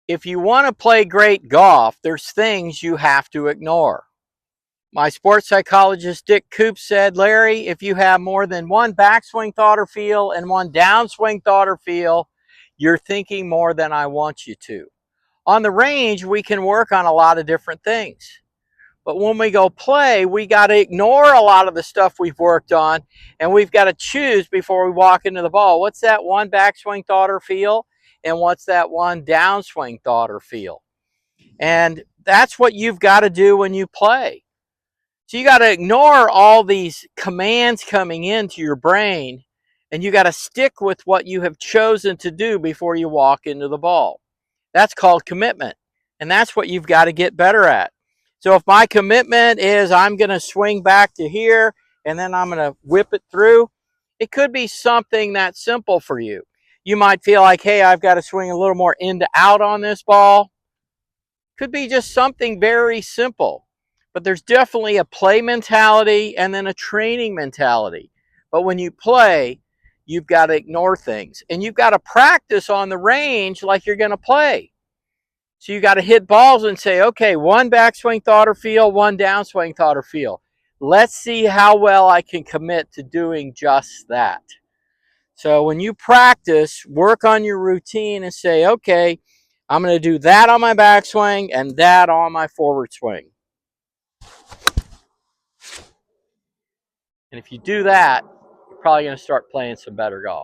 If you want to play great golf, there's things you have to ignore. My sports psychologist Dick Coop said, Larry, if you have more than one backswing thought or feel and one downswing thought or feel, you're thinking more than I want you to. On the range, we can work on a lot of different things. But when we go play, we got to ignore a lot of the stuff we've worked on, and we've got to choose before we walk into the ball. What's that one backswing thought or feel? And what's that one downswing thought or feel? And that's what you've got to do when you play. So you got to ignore all these commands coming into your brain, and you got to stick with what you have chosen to do before you walk into the ball. That's called commitment, and that's what you've got to get better at. So if my commitment is I'm going to swing back to here, and then I'm going to whip it through, it could be something that simple for you. You might feel like, hey, I've got to swing a little more in to out on this ball. Could be just something very simple. But there's definitely a play mentality and then a training mentality. But when you play, you've got to ignore things. And you've got to practice on the range like you're going to play. So you got to hit balls and say, okay, one backswing thought or feel, one downswing thought or feel. Let's see how well I can commit to doing just that. So when you practice, work on your routine and say, okay, I'm going to do that on my backswing and that on my forward swing. And if you do that, you're probably going to start playing some better golf.